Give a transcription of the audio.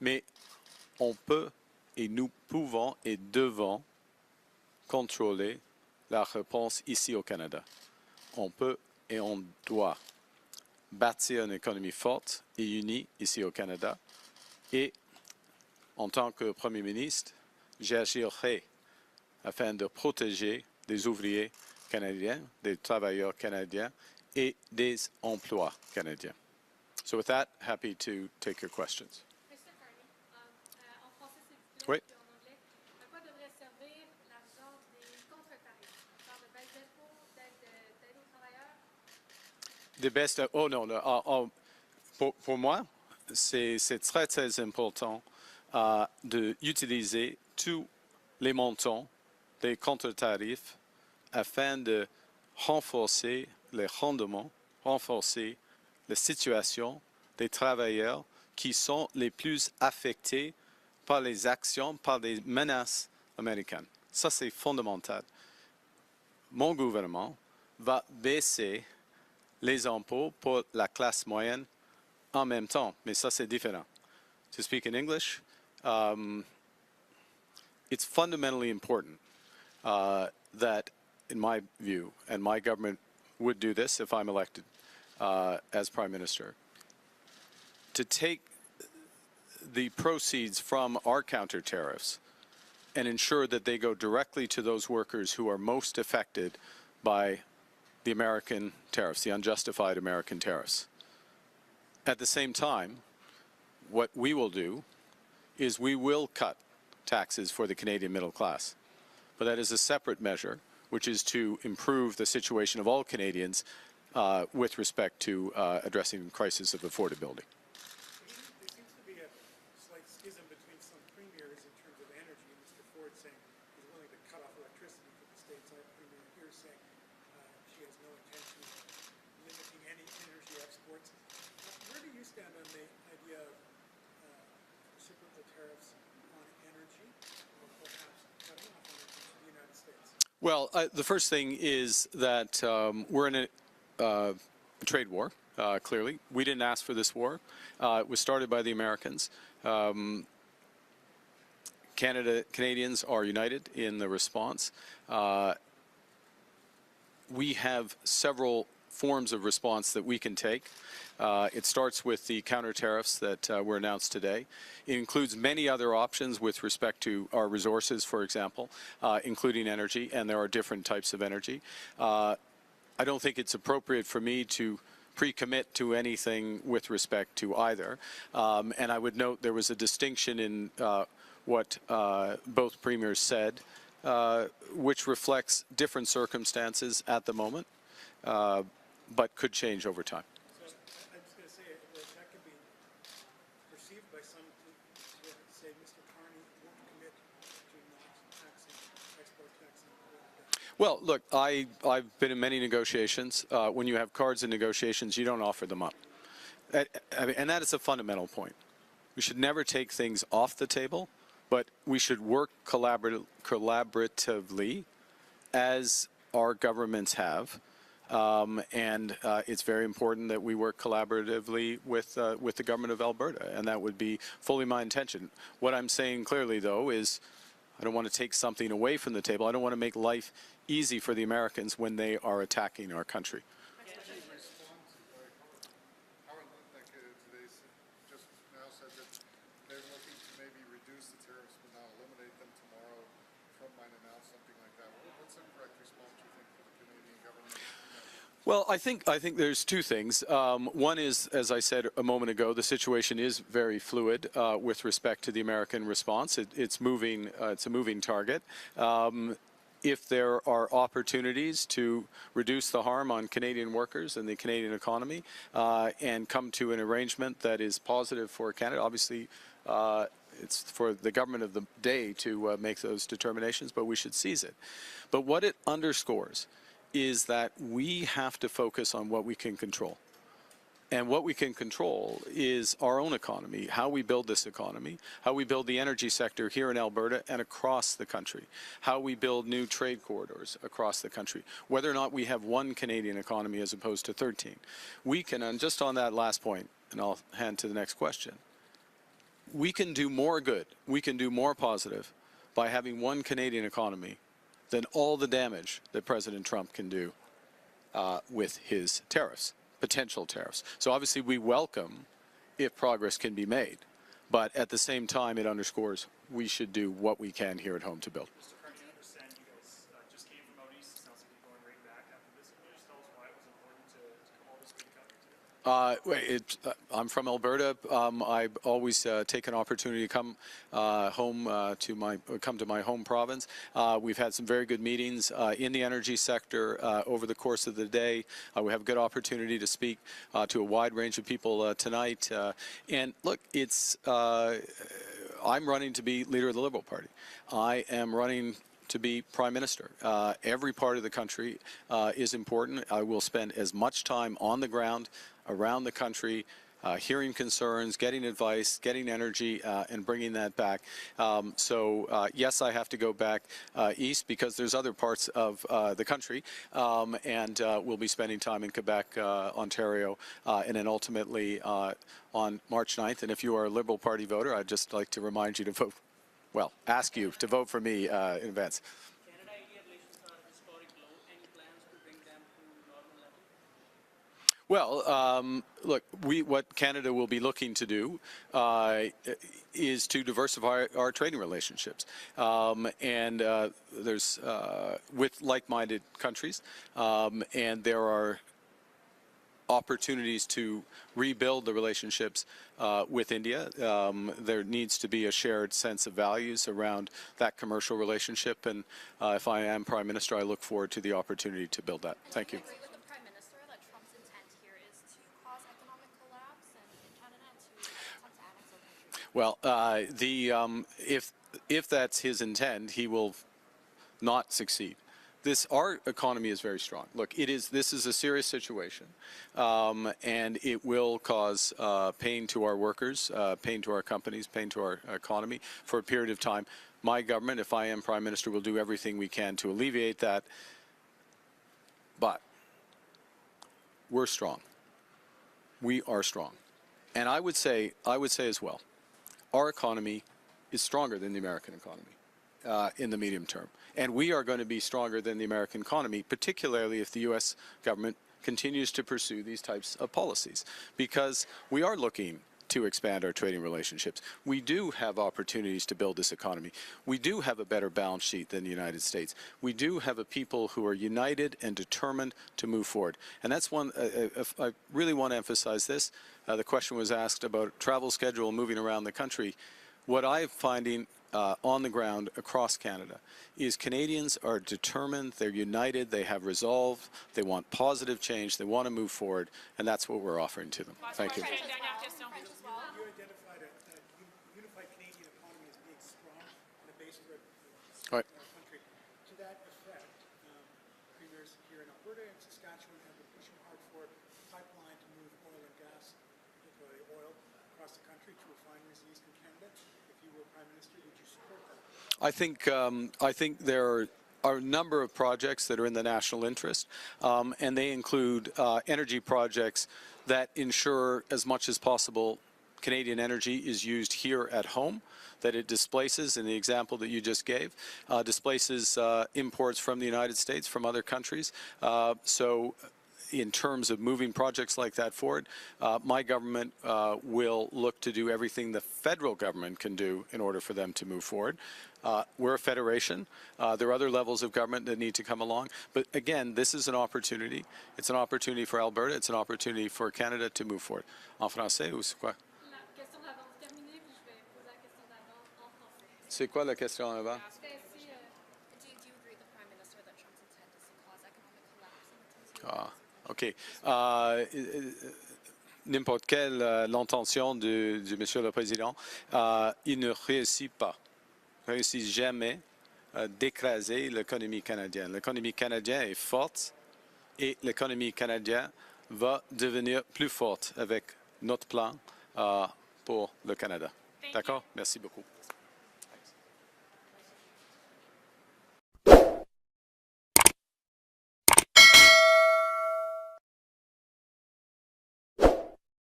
Mais on peut et nous pouvons et devons contrôler la réponse ici au Canada. On peut et on doit bâtir une économie forte et unie ici au Canada. Et en tant que Premier ministre, j'agirai afin de protéger des ouvriers canadiens, des travailleurs canadiens et des emplois canadiens. So with that, happy to take your questions. Mr. Carney, en français c'est Oui. puis en anglais, à quoi devrait servir l'argent des contre-tarifs? On parle de baisse d'impôts, d'aide aux travailleurs? Des baisses, oh non, pour moi, c'est très très important d'utiliser tous les montants des contre-tarifs afin de renforcer les rendements, renforcer la situation des travailleurs qui sont les plus affectés par les actions, par les menaces américaines. Ça, c'est fondamental. Mon gouvernement va baisser les impôts pour la classe moyenne en même temps, mais ça, c'est différent. To speak in English, it's fundamentally important that, in my view, and my government would do this if I'm elected as Prime Minister, to take the proceeds from our counter tariffs and ensure that they go directly to those workers who are most affected by the American tariffs, the unjustified American tariffs. At the same time, what we will do is we will cut taxes for the Canadian middle class. But that is a separate measure, which is to improve the situation of all Canadians with respect to addressing the crisis of affordability. There seems to be a slight schism between some premiers in terms of energy. Mr. Ford saying he's willing to cut off electricity for the states. Our premier here saying she has no intention of limiting any energy exports. Where do you stand on the idea of reciprocal tariffs on energy, or perhaps cutting off energy to the United States? Well, the first thing is that we're in a trade war. Clearly, we didn't ask for this war. It was started by the Americans. Canadians are united in the response. We have several forms of response that we can take. It starts with the counter tariffs that were announced today. It includes many other options with respect to our resources, for example, including energy, and there are different types of energy. I don't think it's appropriate for me to pre-commit to anything with respect to either. And I would note there was a distinction in what both premiers said, which reflects different circumstances at the moment, but could change over time. So I'm just going to say that could be perceived by some to say Mr. Carney won't commit to not taxing, export taxing. Well, look, I've been in many negotiations. When you have cards in negotiations, you don't offer them up. And that is a fundamental point. We should never take things off the table, but we should work collaboratively as our governments have. And it's very important that we work collaboratively with the government of Alberta, and that would be fully my intention. What I'm saying clearly, though, is I don't want to take something away from the table. I don't want to make life easy for the Americans when they are attacking our country. Just now said that they're looking to maybe reduce the tariffs but not eliminate them tomorrow. Trump might announce something like that. What's the correct response, do you think, for the Canadian government? Well, I think there's two things. One is, as I said a moment ago, the situation is very fluid with respect to the American response. It's moving. It's a moving target. If there are opportunities to reduce the harm on Canadian workers and the Canadian economy and come to an arrangement that is positive for Canada, obviously it's for the government of the day to make those determinations, but we should seize it. But what it underscores is that we have to focus on what we can control. And what we can control is our own economy, how we build this economy, how we build the energy sector here in Alberta and across the country, how we build new trade corridors across the country, whether or not we have one Canadian economy as opposed to 13. We can, and just on that last point, and I'll hand to the next question, we can do more good, we can do more positive by having one Canadian economy than all the damage that President Trump can do with his tariffs, potential tariffs. So obviously we welcome if progress can be made, but at the same time it underscores we should do what we can here at home to build. Mr. Carney, I understand you guys just came from out east. It sounds like you're going right back after this. Can you just tell us why it was important to come all this way to Calgary today? I'm from Alberta. I always take an opportunity to come come to my home province. We've had some very good meetings in the energy sector over the course of the day. We have a good opportunity to speak to a wide range of people tonight. And look, I'm running to be leader of the Liberal Party. I am running to be Prime Minister. Every part of the country is important. I will spend as much time on the ground around the country, hearing concerns, getting advice, getting energy, and bringing that back. Yes, I have to go back east because there's other parts of the country, and we'll be spending time in Quebec, Ontario, and then ultimately on March 9th. And if you are a Liberal Party voter, I'd just like to remind you to vote, well, ask you to vote for me in advance. Canada-India relations are historic low. Any plans to bring them to normal level? Well, look, what Canada will be looking to do is to diversify our trading relationships, and there's with like-minded countries, and there are opportunities to rebuild the relationships with India. There needs to be a shared sense of values around that commercial relationship, and if I am Prime Minister, I look forward to the opportunity to build that. Thank you. Do you agree with the Prime Minister that Trump's intent here is to cause economic collapse in Canada and to attempt to annex our country? Well, if that's his intent, he will not succeed. Our economy is very strong. Look, this is a serious situation, and it will cause pain to our workers, pain to our companies, pain to our economy for a period of time. My government, if I am Prime Minister, will do everything we can to alleviate that. But we're strong. We are strong, and I would say as well, our economy is stronger than the American economy in the medium term. And we are going to be stronger than the American economy, particularly if the U.S. government continues to pursue these types of policies, because we are looking to expand our trading relationships. We do have opportunities to build this economy. We do have a better balance sheet than the United States. We do have a people who are united and determined to move forward. And that's one, I really want to emphasize this. The question was asked about travel schedule moving around the country. What I'm finding on the ground across Canada is Canadians are determined, they're united, they have resolve, they want positive change, they want to move forward, and that's what we're offering to them. Thank you. French as well. You identified a unified Canadian economy as being strong on a base for Right. our country. To that effect, premiers here in Alberta and Saskatchewan have been pushing hard for a pipeline to move oil and gas, particularly oil, across the country to refineries in eastern Canada. If you were Prime Minister, would you support that? I think there are a number of projects that are in the national interest, and they include energy projects that ensure as much as possible Canadian energy is used here at home, that it displaces, in the example that you just gave, displaces imports from the United States, from other countries. So in terms of moving projects like that forward, my government will look to do everything the federal government can do in order for them to move forward. We're a federation. There are other levels of government that need to come along. But again, this is an opportunity. It's an opportunity for Alberta. It's an opportunity for Canada to move forward. En français ou c'est quoi? La question d'avant terminée, puis je vais poser la question d'avant en français. C'est quoi la question en avant? C'était si, do you agree with the Prime Minister that Trump's intent is to cause economic collapse in the country? N'importe quelle l'intention du Monsieur le Président, il ne réussit jamais d'écraser l'économie canadienne. L'économie canadienne est forte et l'économie canadienne va devenir plus forte avec notre plan pour le Canada. D'accord? Merci beaucoup.